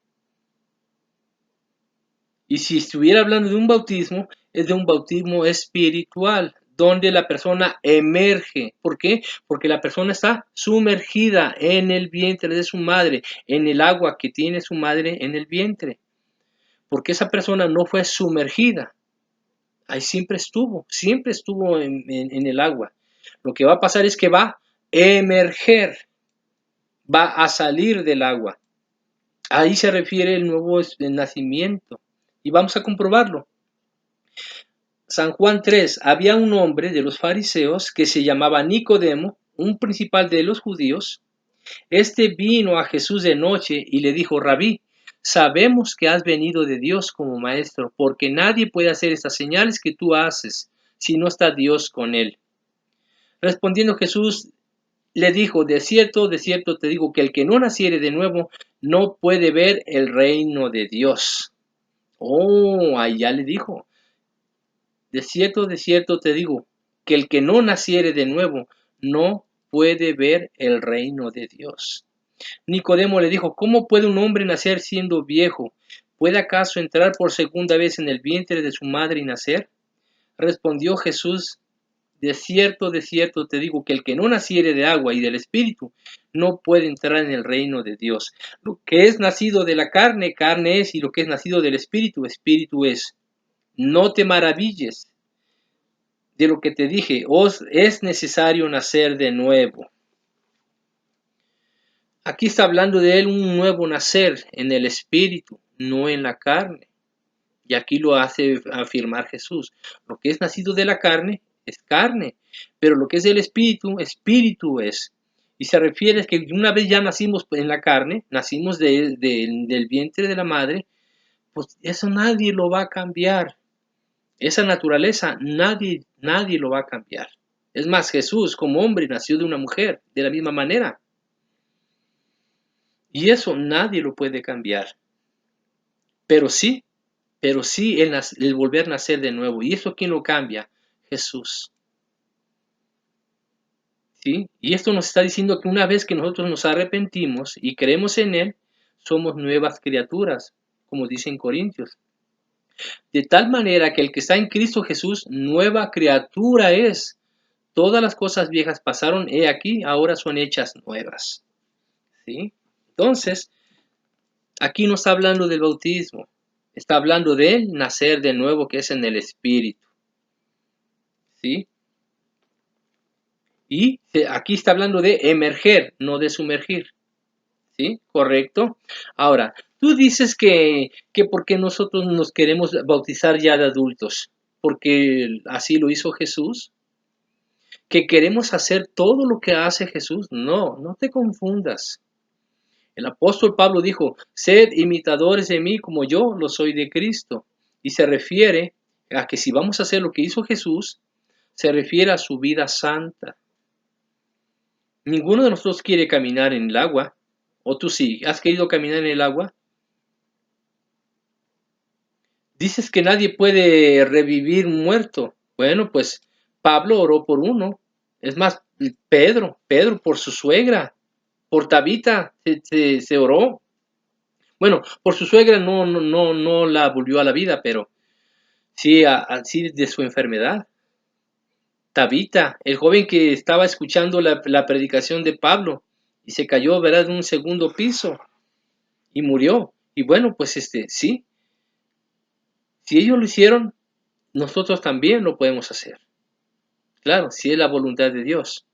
Y si estuviera hablando de un bautismo, es de un bautismo espiritual, donde la persona emerge. ¿Por qué? Porque la persona está sumergida en el vientre de su madre, en el agua que tiene su madre en el vientre. Porque esa persona no fue sumergida, ahí siempre estuvo en el agua. Lo que va a pasar es que va a emerger, va a salir del agua. Ahí se refiere el nuevo nacimiento. Y vamos a comprobarlo. San Juan 3, había un hombre de los fariseos que se llamaba Nicodemo, un principal de los judíos. Este vino a Jesús de noche y le dijo: Rabí, sabemos que has venido de Dios como maestro, porque nadie puede hacer estas señales que tú haces si no está Dios con él. Respondiendo Jesús le dijo: de cierto te digo que el que no naciere de nuevo no puede ver el reino de Dios. Oh, ahí ya le dijo: de cierto te digo que el que no naciere de nuevo no puede ver el reino de Dios. Nicodemo le dijo: ¿cómo puede un hombre nacer siendo viejo? ¿Puede acaso entrar por segunda vez en el vientre de su madre y nacer? Respondió Jesús: de cierto te digo que el que no naciere de agua y del Espíritu no puede entrar en el reino de Dios. Lo que es nacido de la carne, carne es, y lo que es nacido del Espíritu, Espíritu es. No te maravilles de lo que te dije, os es necesario nacer de nuevo. Aquí está hablando de él un nuevo nacer en el Espíritu, no en la carne. Y aquí lo hace afirmar Jesús. Lo que es nacido de la carne es carne, pero lo que es del Espíritu, Espíritu es. Y se refiere a que una vez ya nacimos en la carne, nacimos del vientre de la madre, pues eso nadie lo va a cambiar. Esa naturaleza nadie lo va a cambiar. Es más, Jesús como hombre nació de una mujer, de la misma manera. Y eso nadie lo puede cambiar. Pero sí el volver a nacer de nuevo. ¿Y eso quién lo cambia? Jesús. ¿Sí? Y esto nos está diciendo que una vez que nosotros nos arrepentimos y creemos en Él, somos nuevas criaturas, como dice en Corintios. De tal manera que el que está en Cristo Jesús, nueva criatura es. Todas las cosas viejas pasaron, he aquí, ahora son hechas nuevas. ¿Sí? Entonces, aquí no está hablando del bautismo, está hablando del nacer de nuevo, que es en el Espíritu. ¿Sí? Y aquí está hablando de emerger, no de sumergir. ¿Sí? ¿Correcto? Ahora, tú dices que porque nosotros nos queremos bautizar ya de adultos, porque así lo hizo Jesús, que queremos hacer todo lo que hace Jesús. No, no te confundas. El apóstol Pablo dijo: sed imitadores de mí como yo lo soy de Cristo. Y se refiere a que si vamos a hacer lo que hizo Jesús, se refiere a su vida santa. Ninguno de nosotros quiere caminar en el agua. ¿O tú sí? ¿Has querido caminar en el agua? Dices que nadie puede revivir un muerto. Bueno, pues Pablo oró por uno. Es más, Pedro por su suegra, por Tabita, se oró. Bueno, por su suegra no la volvió a la vida, pero sí, así de su enfermedad. Tabita, el joven que estaba escuchando la predicación de Pablo y se cayó, ¿verdad?, de un segundo piso y murió. Y bueno, pues sí, si ellos lo hicieron, nosotros también lo podemos hacer. Claro, si es la voluntad de Dios.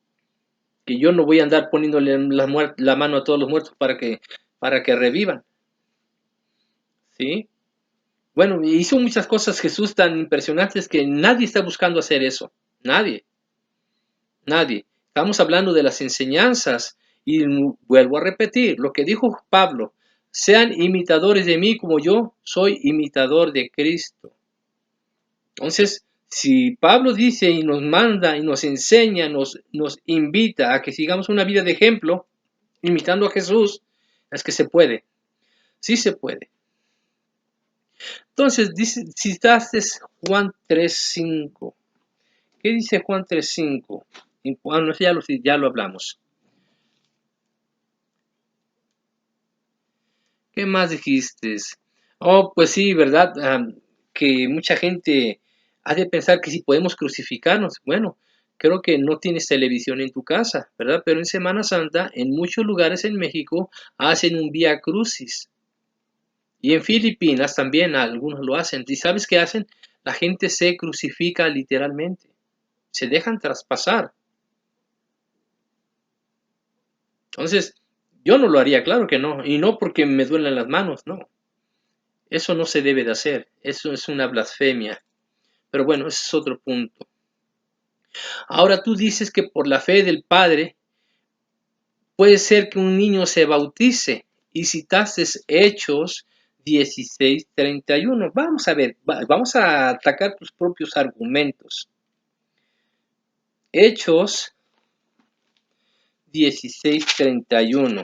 Que yo no voy a andar poniéndole la mano a todos los muertos para que revivan. ¿Sí? Bueno, hizo muchas cosas Jesús tan impresionantes que nadie está buscando hacer eso. Nadie. Estamos hablando de las enseñanzas y vuelvo a repetir lo que dijo Pablo: sean imitadores de mí como yo soy imitador de Cristo. Entonces, si Pablo dice y nos manda y nos enseña, nos invita a que sigamos una vida de ejemplo, imitando a Jesús, es que se puede. Sí se puede. Entonces, dice, citaste Juan 3:5, ¿Qué dice Juan 3:5? Bueno, eso ya lo hablamos. ¿Qué más dijiste? Oh, pues sí, ¿verdad? Que mucha gente ha de pensar que si podemos crucificarnos. Bueno, creo que no tienes televisión en tu casa, ¿verdad? Pero en Semana Santa, en muchos lugares en México, hacen un Vía Crucis. Y en Filipinas también algunos lo hacen. ¿Y sabes qué hacen? La gente se crucifica literalmente. Se dejan traspasar. Entonces, yo no lo haría, claro que no. Y no porque me duelen las manos, no. Eso no se debe de hacer. Eso es una blasfemia. Pero bueno, ese es otro punto. Ahora tú dices que por la fe del Padre puede ser que un niño se bautice. Y citaste Hechos 16:31. Vamos a ver, vamos a atacar tus propios argumentos. Hechos 16:31.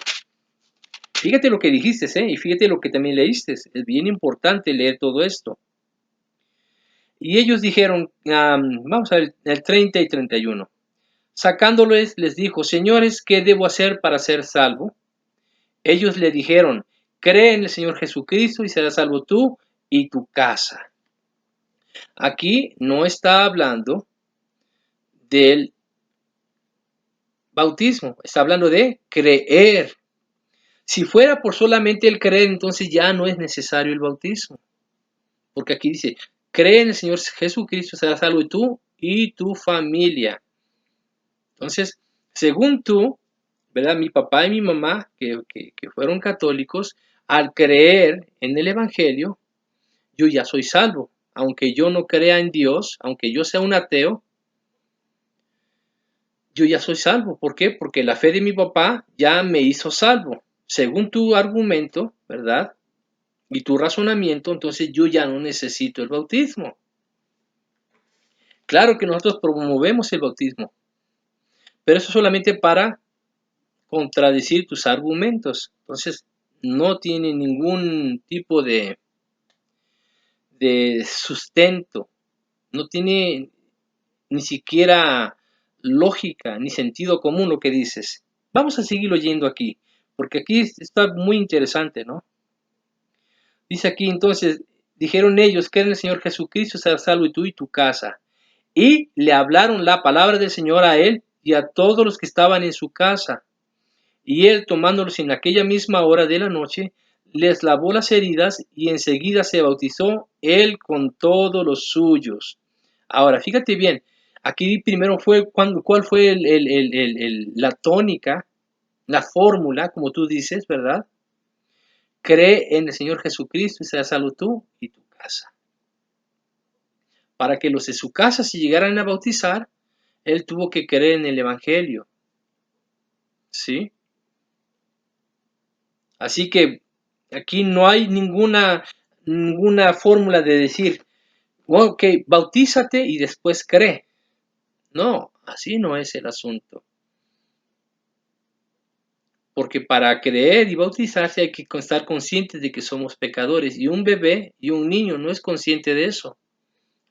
Fíjate lo que dijiste, y fíjate lo que también leíste. Es bien importante leer todo esto. Y ellos dijeron, vamos a ver, el 30 y 31. Sacándoles, les dijo, señores, ¿qué debo hacer para ser salvo? Ellos le dijeron, cree en el Señor Jesucristo y serás salvo tú y tu casa. Aquí no está hablando del bautismo, está hablando de creer. Si fuera por solamente el creer, entonces ya no es necesario el bautismo. Porque aquí dice, cree en el Señor Jesucristo, serás salvo tú y tu familia. Entonces, según tú, ¿verdad? Mi papá y mi mamá, que fueron católicos, al creer en el Evangelio, yo ya soy salvo. Aunque yo no crea en Dios, aunque yo sea un ateo, yo ya soy salvo. ¿Por qué? Porque la fe de mi papá ya me hizo salvo. Según tu argumento, ¿verdad? Y tu razonamiento, entonces yo ya no necesito el bautismo. Claro que nosotros promovemos el bautismo, pero eso solamente para contradecir tus argumentos. Entonces, no tiene ningún tipo de sustento, no tiene ni siquiera lógica ni sentido común lo que dices. Vamos a seguir oyendo aquí, porque aquí está muy interesante, ¿no? Dice aquí entonces, dijeron ellos, que en el Señor Jesucristo será salvo y tú y tu casa. Y le hablaron la palabra del Señor a él y a todos los que estaban en su casa. Y él, tomándolos en aquella misma hora de la noche, les lavó las heridas y enseguida se bautizó él con todos los suyos. Ahora, fíjate bien, aquí primero fue cuál fue la tónica, la fórmula, como tú dices, ¿verdad? Cree en el Señor Jesucristo y serás salvo tú y tu casa. Para que los de su casa se llegaran a bautizar, él tuvo que creer en el Evangelio. ¿Sí? Así que aquí no hay ninguna fórmula de decir, ok, bautízate y después cree. No, así no es el asunto. Porque para creer y bautizarse hay que estar conscientes de que somos pecadores. Y un bebé y un niño no es consciente de eso.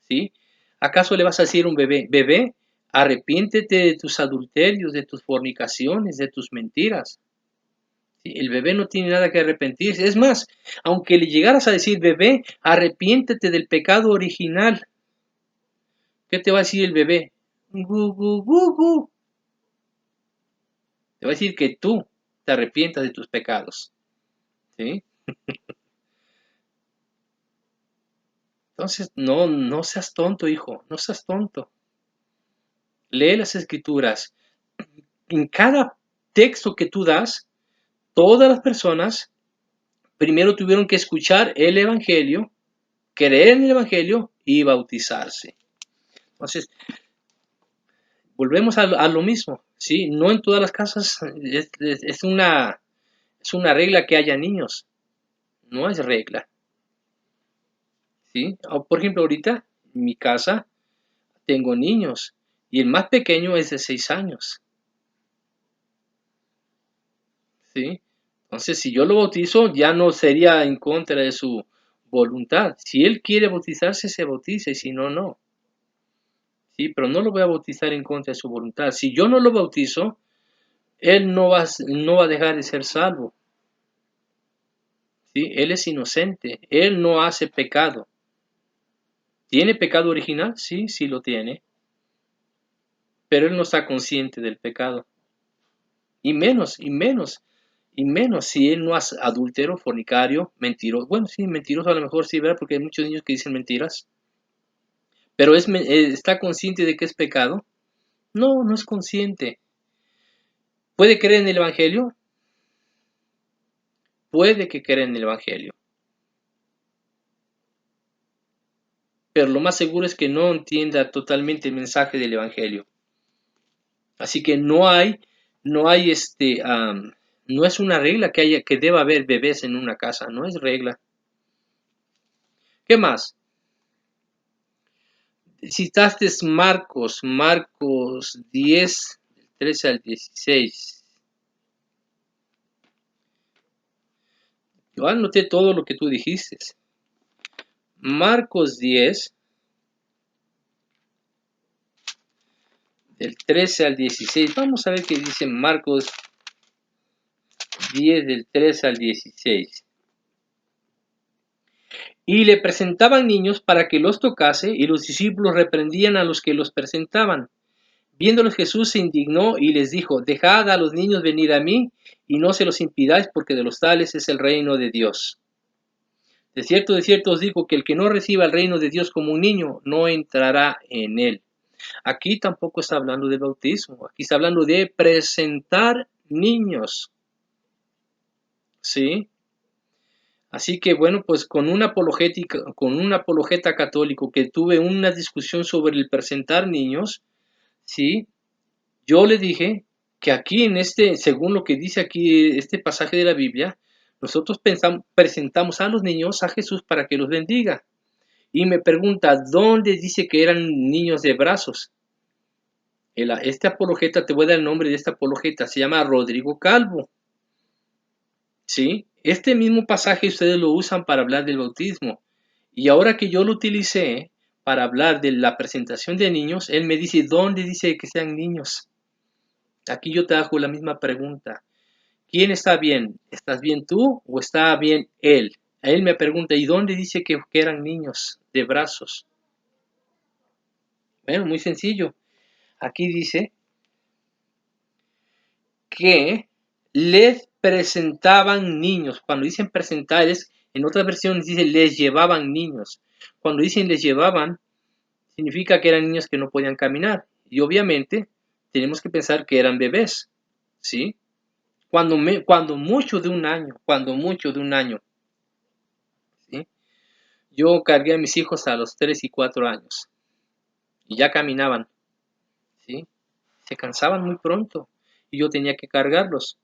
¿Sí? ¿Acaso le vas a decir a un bebé, arrepiéntete de tus adulterios, de tus fornicaciones, de tus mentiras? ¿Sí? El bebé no tiene nada que arrepentirse. Es más, aunque le llegaras a decir, bebé, arrepiéntete del pecado original, ¿qué te va a decir el bebé? Gu, gu, gu, gu. Te va a decir que tú te arrepientas de tus pecados. ¿Sí? Entonces, no seas tonto, hijo, no seas tonto. Lee las escrituras. En cada texto que tú das, todas las personas primero tuvieron que escuchar el Evangelio, creer en el Evangelio y bautizarse. Entonces, volvemos a lo mismo, ¿sí? No en todas las casas es una regla que haya niños, no es regla, ¿sí? Por ejemplo, ahorita en mi casa tengo niños y el más pequeño es de 6 años, ¿sí? Entonces, si yo lo bautizo, ya no sería en contra de su voluntad. Si él quiere bautizarse, se bautiza y si no, no. ¿sí? Pero no lo voy a bautizar en contra de su voluntad. Si yo no lo bautizo, él no va a dejar de ser salvo, ¿sí? Él es inocente, él no hace pecado. ¿Tiene pecado original? Sí, sí lo tiene, pero él no está consciente del pecado. Y menos si él no es adúltero, fornicario, mentiroso. Bueno, sí, mentiroso a lo mejor sí, ¿verdad? Porque hay muchos niños que dicen mentiras. Pero ¿está consciente de que es pecado? No, no es consciente. ¿Puede creer en el Evangelio? Puede que crea en el Evangelio. Pero lo más seguro es que no entienda totalmente el mensaje del Evangelio. Así que no es una regla que deba haber bebés en una casa, no es regla. ¿Qué más? Citaste Marcos 10, del 13 al 16. Yo anoté todo lo que tú dijiste. Marcos 10, del 13 al 16. Vamos a ver qué dice Marcos 10, del 13 al 16. Y le presentaban niños para que los tocase, y los discípulos reprendían a los que los presentaban. Viéndolos Jesús se indignó y les dijo: Dejad a los niños venir a mí, y no se los impidáis, porque de los tales es el reino de Dios. De cierto os digo que el que no reciba el reino de Dios como un niño, no entrará en él. Aquí tampoco está hablando de bautismo, aquí está hablando de presentar niños. ¿Sí? Así que bueno, pues con un apologeta católico que tuve una discusión sobre el presentar niños, ¿sí? Yo le dije que aquí según lo que dice aquí este pasaje de la Biblia, nosotros presentamos a los niños a Jesús para que los bendiga. Y me pregunta, ¿dónde dice que eran niños de brazos? Este apologeta, te voy a dar el nombre de este apologeta, se llama Rodrigo Calvo. ¿Sí? Este mismo pasaje ustedes lo usan para hablar del bautismo. Y ahora que yo lo utilicé para hablar de la presentación de niños, él me dice, ¿dónde dice que sean niños? Aquí yo te hago la misma pregunta. ¿Quién está bien? ¿Estás bien tú o está bien él? Él me pregunta, ¿y dónde dice que eran niños de brazos? Bueno, muy sencillo. Aquí dice que les presentaban niños. Cuando dicen presentar, en otras versiones dice les llevaban niños. Cuando dicen les llevaban, significa que eran niños que no podían caminar. Y obviamente tenemos que pensar que eran bebés, ¿sí? Cuando mucho de un año, ¿sí? Yo cargué a mis hijos a los 3 y 4 años y ya caminaban, ¿sí? Se cansaban muy pronto y yo tenía que cargarlos,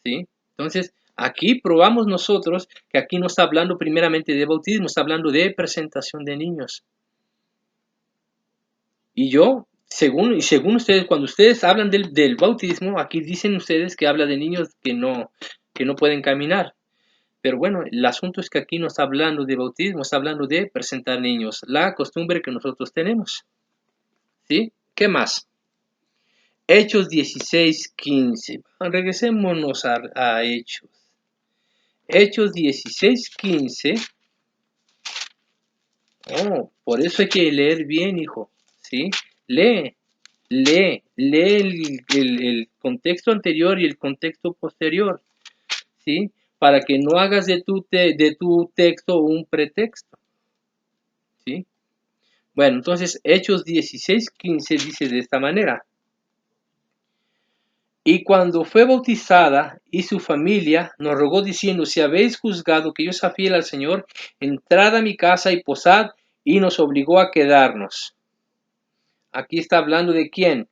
¿sí? Entonces, aquí probamos nosotros que aquí no está hablando primeramente de bautismo, está hablando de presentación de niños. Y yo, según ustedes, cuando ustedes hablan del bautismo, aquí dicen ustedes que habla de niños que no pueden caminar. Pero bueno, el asunto es que aquí no está hablando de bautismo, está hablando de presentar niños, la costumbre que nosotros tenemos. ¿Sí? ¿Qué más? Hechos 16:15. Regresémonos a Hechos. Hechos 16:15. Oh, por eso hay que leer bien, hijo. ¿Sí? Lee el contexto anterior y el contexto posterior. ¿Sí? Para que no hagas de tu texto un pretexto. ¿Sí? Bueno, entonces Hechos 16:15 dice de esta manera. Y cuando fue bautizada y su familia nos rogó diciendo, si habéis juzgado que yo sea fiel al Señor, entrad a mi casa y posad, y nos obligó a quedarnos. Aquí está hablando de quién?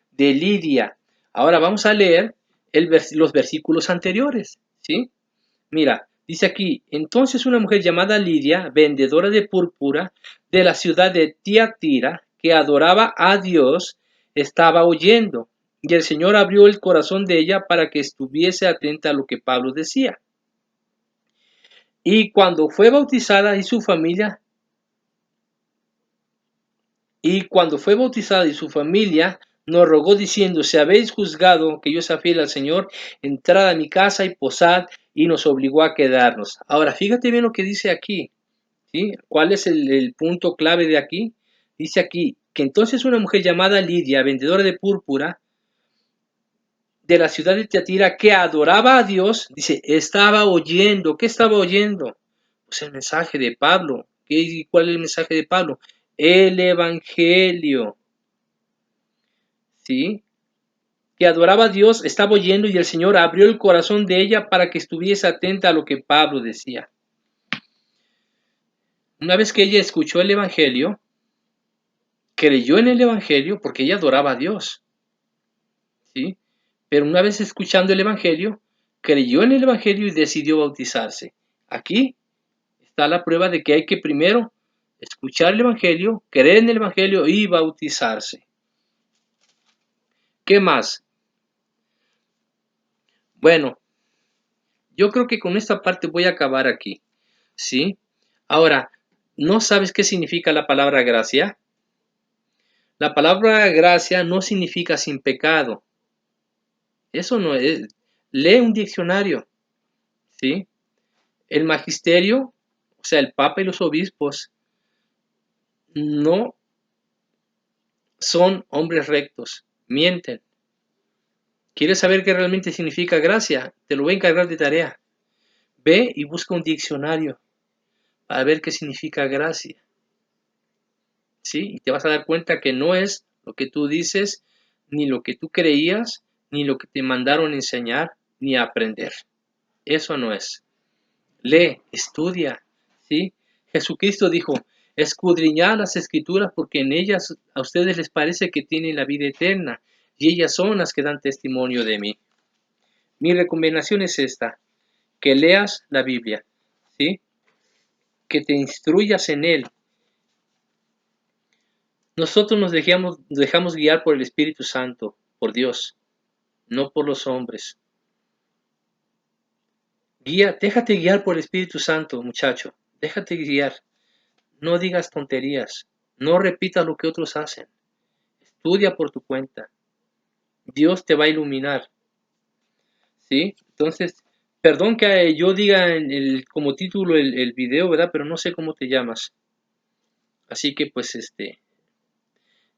De Lidia. Ahora vamos a leer los versículos anteriores, ¿sí? Mira, dice aquí, entonces una mujer llamada Lidia, vendedora de púrpura, de la ciudad de Tiatira, que adoraba a Dios, estaba oyendo, y el Señor abrió el corazón de ella para que estuviese atenta a lo que Pablo decía. Y cuando fue bautizada y su familia, Y cuando fue bautizada y su familia nos rogó diciendo, si habéis juzgado que yo sea fiel al Señor, entrad a mi casa y posad, y nos obligó a quedarnos. Ahora, fíjate bien lo que dice aquí, ¿sí? ¿Cuál es el punto clave de aquí? Dice aquí que entonces una mujer llamada Lidia, vendedora de púrpura, de la ciudad de Tiatira, que adoraba a Dios, dice, estaba oyendo. ¿Qué estaba oyendo? Pues el mensaje de Pablo. ¿Cuál es el mensaje de Pablo? El Evangelio. ¿Sí? Que adoraba a Dios, estaba oyendo y el Señor abrió el corazón de ella para que estuviese atenta a lo que Pablo decía. Una vez que ella escuchó el Evangelio, creyó en el Evangelio porque ella adoraba a Dios. ¿Sí? Pero una vez escuchando el Evangelio, creyó en el Evangelio y decidió bautizarse. Aquí está la prueba de que hay que primero escuchar el Evangelio, creer en el Evangelio y bautizarse. ¿Qué más? Bueno, yo creo que con esta parte voy a acabar aquí. ¿Sí? Ahora, ¿no sabes qué significa la palabra gracia? La palabra gracia no significa sin pecado. Eso no es. Lee un diccionario. ¿Sí? El magisterio, o sea, el papa y los obispos, no son hombres rectos, mienten. ¿Quieres saber qué realmente significa gracia? Te lo voy a encargar de tarea. Ve y busca un diccionario para ver qué significa gracia. ¿Sí? Y te vas a dar cuenta que no es lo que tú dices, ni lo que tú creías, ni lo que te mandaron enseñar, ni aprender. Eso no es. Lee, estudia, ¿sí? Jesucristo dijo, escudriñad las escrituras porque en ellas a ustedes les parece que tienen la vida eterna y ellas son las que dan testimonio de mí. Mi recomendación es esta, que leas la Biblia, ¿sí? Que te instruyas en él. Nosotros nos dejamos guiar por el Espíritu Santo, por Dios, no por los hombres. Déjate guiar por el Espíritu Santo, muchacho. Déjate guiar. No digas tonterías. No repitas lo que otros hacen. Estudia por tu cuenta. Dios te va a iluminar. ¿Sí? Entonces, perdón que yo diga como título el video, ¿verdad? Pero no sé cómo te llamas. Así que pues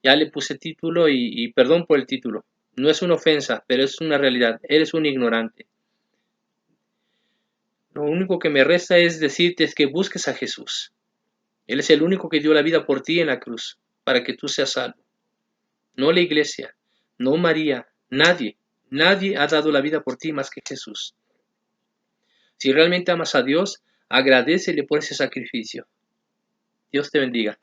ya le puse título y perdón por el título. No es una ofensa, pero es una realidad. Eres un ignorante. Lo único que me resta es decirte es que busques a Jesús. Él es el único que dio la vida por ti en la cruz, para que tú seas salvo. No la iglesia, no María, nadie. Nadie ha dado la vida por ti más que Jesús. Si realmente amas a Dios, agradécele por ese sacrificio. Dios te bendiga.